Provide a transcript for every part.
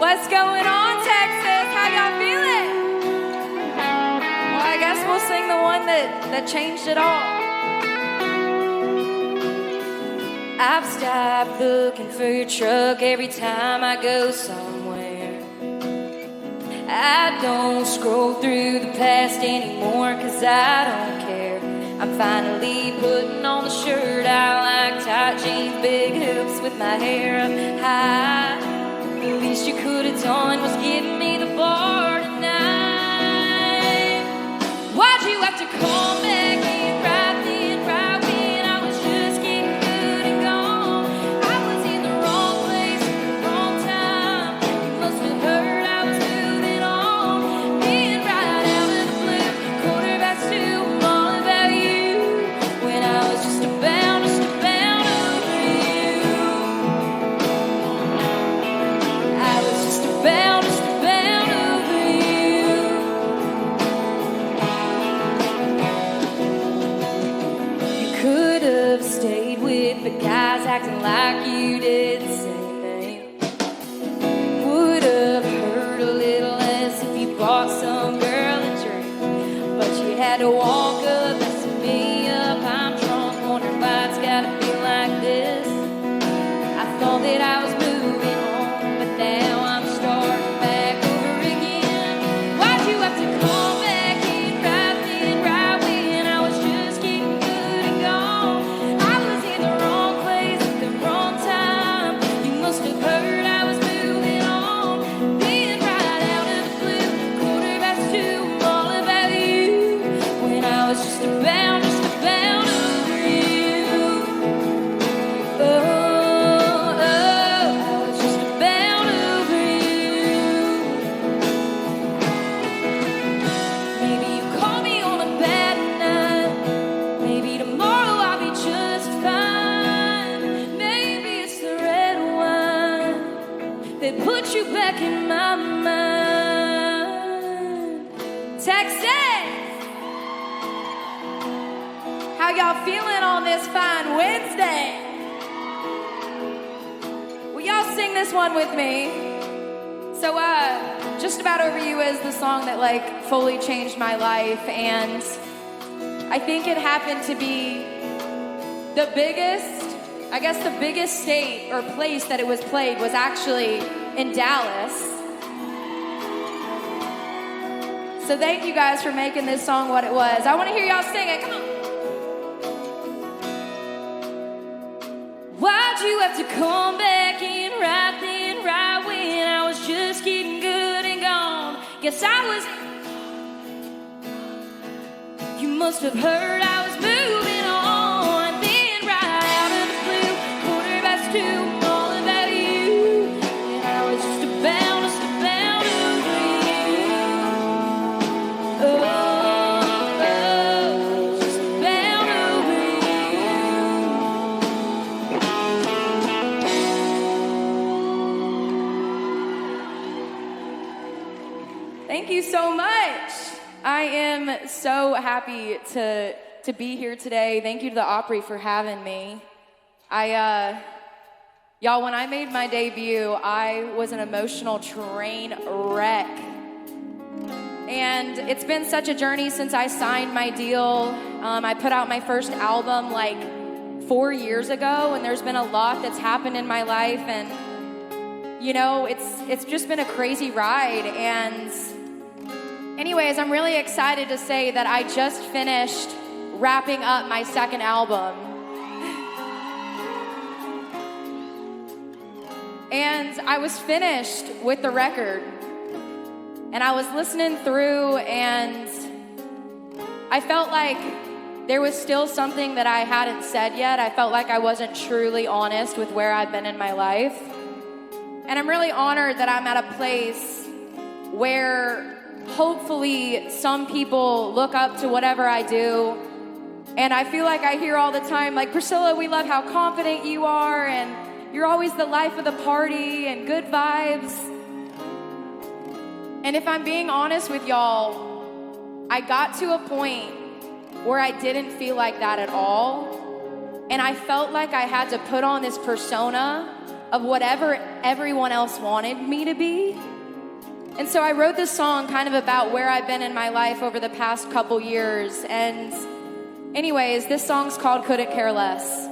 What's going on, Texas? How y'all feeling? Well, I guess we'll sing the one that changed it all. I've stopped looking for your truck every time I go somewhere. I don't scroll through the past anymore, 'cause I don't care. I'm finally putting on the shirt I like, tight jeans, big hoops with my hair up high. The least you could have done was give me the bar tonight. Why'd you have to call back in right then, right when I was just getting good and gone? I was in the wrong place at the wrong time. You must have heard I was moving on. Being right out of the blue, quarterbacks to I'm all about you. When I was just about over you. I was just about over you. You could have stayed with the guys acting like you did the same thing. Would have hurt a little less if you bought some girl a drink. But you had to walk up, messing me up. I'm drunk, wondering why it's gotta be like this. I thought that I was moving on, but now I'm starting back over again. Why'd you have to call back in right then, right when I was just getting good and gone? I was in the wrong place at the wrong time. You must have heard I was moving on. Being right out of the blue, quarterbacks to I'm all about you. When I was just about over you. Oh, I was just about over you. Maybe you call me on a bad night. Maybe tomorrow I'll be just fine. Maybe it's the red wine that put you back in my mind. Texas! How y'all feeling on this fine Wednesday? Will y'all sing this one with me? So, Just About Over You is the song that, fully changed my life, and I think it happened to be the biggest state or place that it was played was actually in Dallas. So thank you guys for making this song what it was. I want to hear y'all sing it, come on. Why'd you have to come back in right then, right when I was just getting good and gone? Guess I was. You must have heard I was moving on. Then right out of the blue, quarterbacks to I'm all about you. And I was just about over you. Oh, just about over you. Thank you so much. I am so happy to be here today. Thank you to the Opry for having me. Y'all, when I made my debut, I was an emotional train wreck. And it's been such a journey since I signed my deal. I put out my first album 4 years ago, and there's been a lot that's happened in my life, and it's just been a crazy ride. And anyways, I'm really excited to say that I just finished wrapping up my second album. And I was finished with the record. And I was listening through, and I felt like there was still something that I hadn't said yet. I felt like I wasn't truly honest with where I've been in my life. And I'm really honored that I'm at a place where hopefully some people look up to whatever I do. And I feel like I hear all the time, Priscilla, we love how confident you are, and you're always the life of the party and good vibes. And if I'm being honest with y'all, I got to a point where I didn't feel like that at all. And I felt like I had to put on this persona of whatever everyone else wanted me to be. And so I wrote this song kind of about where I've been in my life over the past couple years. And anyways, this song's called Couldn't Care Less.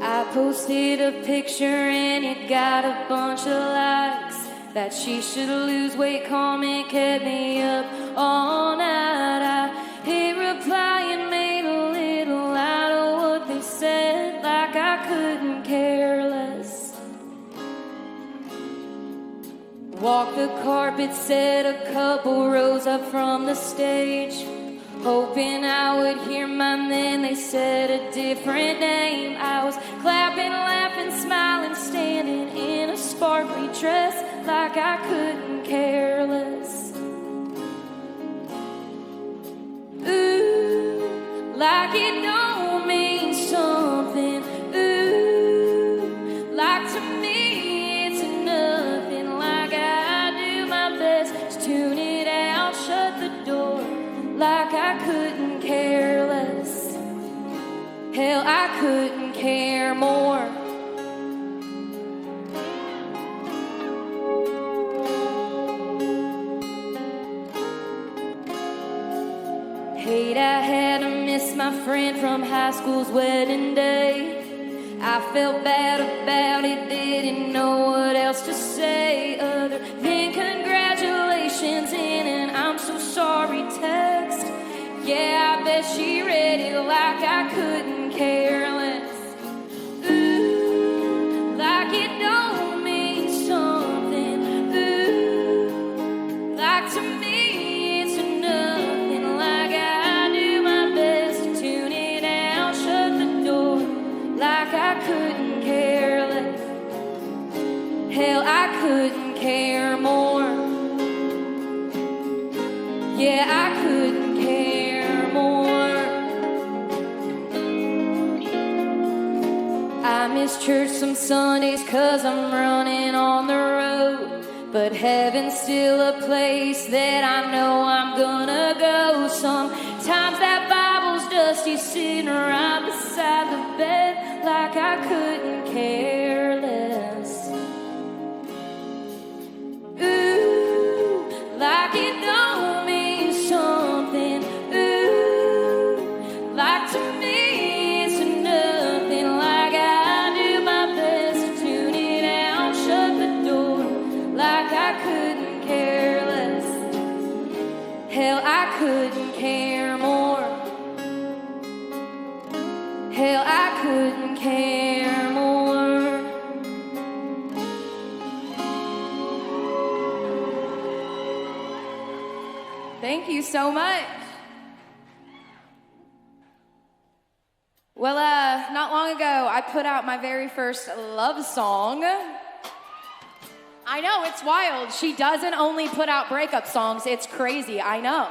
I posted a picture and it got a bunch of likes. That she should lose weight comment kept me up all night. I hit reply and made a little out of what they said, like I couldn't care less. Walked the carpet, set a couple rows up from the stage, hoping I would hear mine, then they said a different name. I was clapping, laughing, smiling, standing in a sparkly dress, like I couldn't care less. Ooh, like it don't mean something. Ooh, like to me it's nothing. Like I do my best to tune it out, shut the door, like I couldn't care less. Hell, I couldn't care more. Hate I had to miss my friend from high school's wedding day. I felt bad about it, didn't know what else to say other than congratulations in an I'm so sorry text. Yeah, I bet she read it like I couldn't care less. Ooh, like it don't mean something. Ooh, like to me it's nothing. Like I do my best to tune it out, shut the door, like I couldn't care less. Hell, I couldn't care more. Yeah, I couldn't care more. I miss church some Sundays 'cause I'm running on the road, but heaven's still a place that I know I'm gonna go. Sometimes that Bible's dusty, sitting right beside the bed, like I couldn't care less. Ooh, like it don't mean something. Ooh, like to me it's nothing. Like I do my best to tune it out, shut the door, like I couldn't care less. Hell, I couldn't care more. Hell, I couldn't care more. Thank you so much. Well, not long ago, I put out my very first love song. I know, it's wild. She doesn't only put out breakup songs. It's crazy, I know.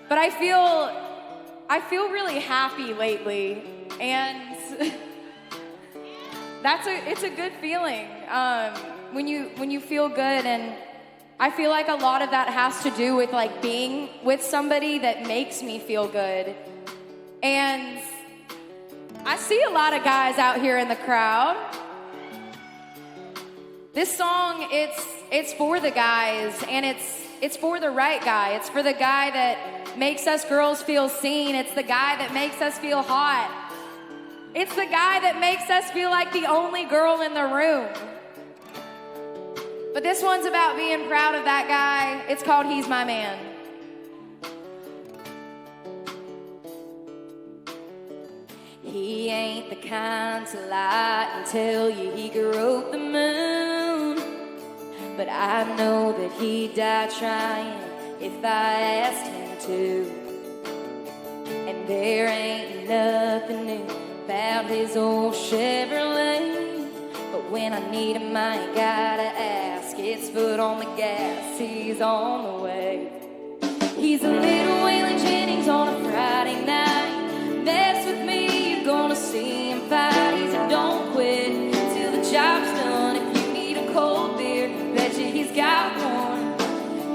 But I feel really happy lately, and it's a good feeling when you feel good. And I feel like a lot of that has to do with like being with somebody that makes me feel good. And I see a lot of guys out here in the crowd. This song, it's for the guys, and it's for the right guy. It's for the guy that makes us girls feel seen. It's the guy that makes us feel hot. It's the guy that makes us feel like the only girl in the room. But this one's about being proud of that guy. It's called He's My Man. He ain't the kind to lie and tell you he broke the moon, but I know that he'd die trying if I asked him to. And there ain't nothing new about his old Chevrolet, but when I need him I ain't gotta ask. It's foot on the gas, he's on the way. He's a little Waylon Jennings on a Friday night. Mess with me, you're gonna see him fight. He's a don't quit till the job's done. If you need a cold beer, Bet you he's got one.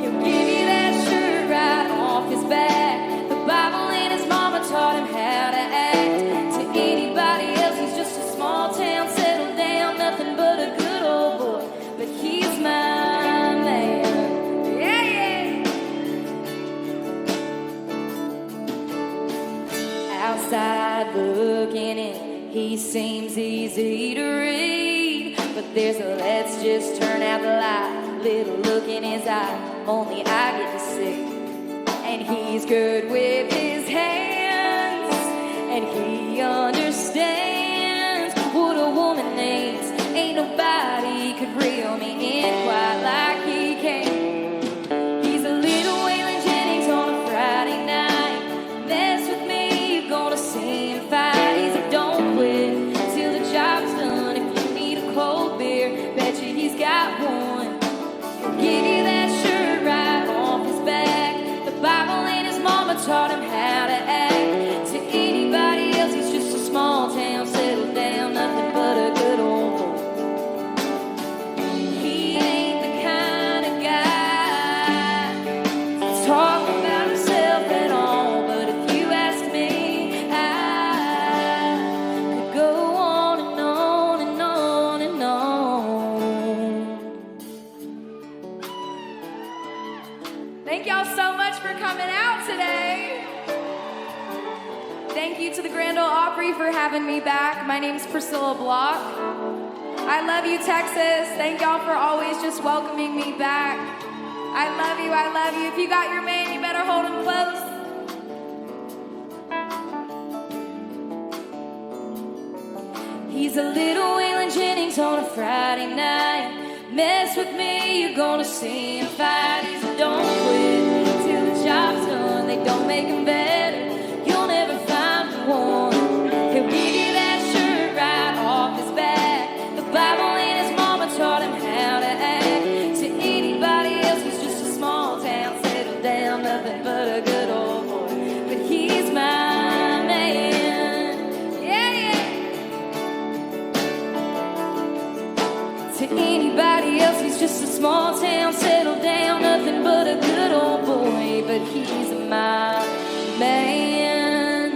He'll give you that shirt right off his back. The Bible and his mama taught him how to act. To anybody else, he's just a small town, settled down, nothing but a good old boy. But he's my man. Yeah, yeah. Outside looking in, he seems easy to read. But there's a let's just turn out the light, little look in his eye, only I get to see. And he's good with his hands, and he understands what a woman needs. Ain't nobody could reel me in quite like he can. He's a little Waylon Jennings on a Friday night. Mess with me, you're gonna see him fight. He's a don't quit till the job's done. If you need a cold beer, bet you he's got one. He'll give you that shirt right off his back. The Bible and his mama taught him how to act. To anybody else, he's just a small town, settled down, nothing but a good old boy. He ain't the kind of guy to talk about himself at all. But if you ask me, I could go on and on and on and on. Thank y'all so much for coming out today. Thank you to the Grand Ole Opry for having me back. My name's Priscilla Block. I love you, Texas. Thank y'all for always just welcoming me back. I love you, I love you. If you got your man, you better hold him close. He's a little Waylon Jennings on a Friday night. Mess with me, you're gonna see him fight. He's a don't quit till the job's done. They don't make him better. You'll never find one. He'll give you that shirt right off his back. The Bible and his mama taught him how to act. To anybody else, he's just a small town, settled down, nothing but a good old boy. But he's my man. Yeah, yeah. To anybody else, he's just a small town, settled down, nothing but a good old boy. But he's my man.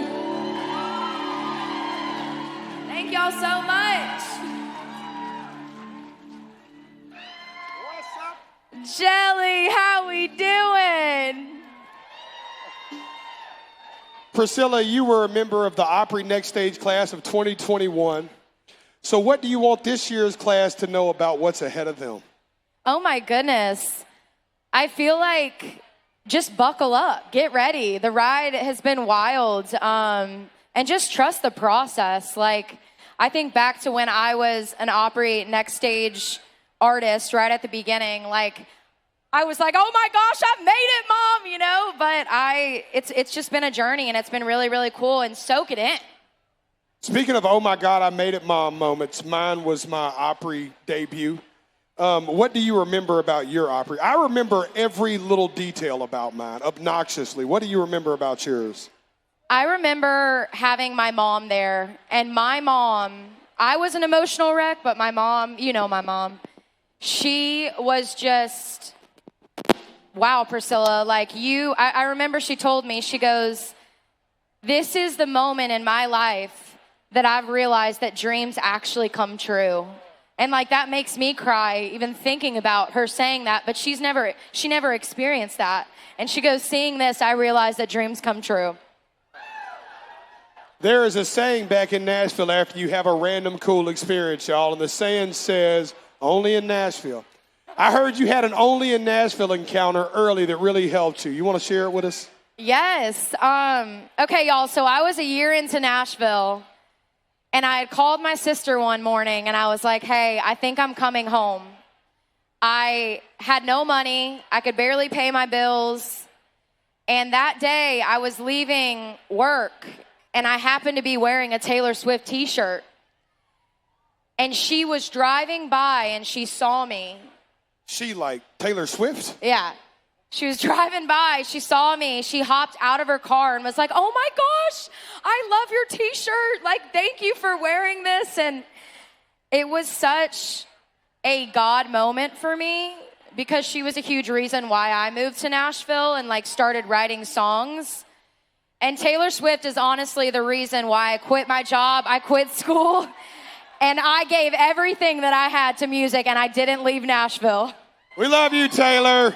Thank y'all so much. What's up? Jelly, how we doing? Priscilla, you were a member of the Opry Next Stage class of 2021. So what do you want this year's class to know about what's ahead of them? Oh my goodness. I feel like just buckle up, get ready. The ride has been wild, and just trust the process. Like, I think back to when I was an Opry Next Stage artist right at the beginning. Like, I was like, oh my gosh, I made it, Mom, you know? But it's just been a journey, and it's been really, really cool, and soak it in. Speaking of, oh my God, I made it, Mom moments, mine was my Opry debut. What do you remember about your Opry? I remember every little detail about mine, obnoxiously. What do you remember about yours? I remember having my mom there, and my mom, I was an emotional wreck, but my mom, you know my mom, she was just, wow, Priscilla, like I remember she told me, she goes, this is the moment in my life that I've realized that dreams actually come true. And like that makes me cry even thinking about her saying that, but she never experienced that. And she goes, seeing this, I realized that dreams come true. There is a saying back in Nashville after you have a random cool experience, y'all, and the saying says, only in Nashville. I heard you had an only in Nashville encounter early that really helped you. You want to share it with us? Yes. Okay, y'all, so I was a year into Nashville, and I had called my sister one morning, and I was like, hey, I think I'm coming home. I had no money. I could barely pay my bills. And that day, I was leaving work, and I happened to be wearing a Taylor Swift t-shirt. And she was driving by, and she saw me. She like Taylor Swift? Yeah. She was driving by, she saw me, she hopped out of her car and was like, oh my gosh, I love your t-shirt. Like, thank you for wearing this. And it was such a God moment for me. because she was a huge reason why I moved to Nashville and like started writing songs. And Taylor Swift is honestly the reason why I quit my job, I quit school, and I gave everything that I had to music, and I didn't leave Nashville. We love you, Taylor.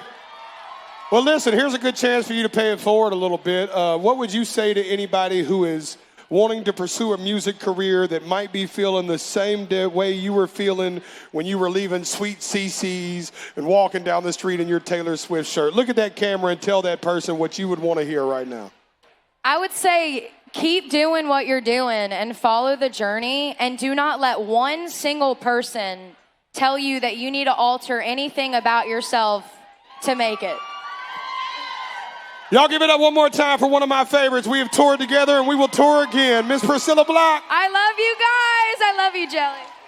Well, listen, here's a good chance for you to pay it forward a little bit. What would you say to anybody who is wanting to pursue a music career that might be feeling the same way you were feeling when you were leaving Sweet CC's and walking down the street in your Taylor Swift shirt? Look at that camera and tell that person what you would want to hear right now. I would say keep doing what you're doing and follow the journey, and do not let one single person tell you that you need to alter anything about yourself to make it. Y'all give it up one more time for one of my favorites. We have toured together and we will tour again. Miss Priscilla Block. I love you guys. I love you, Jelly.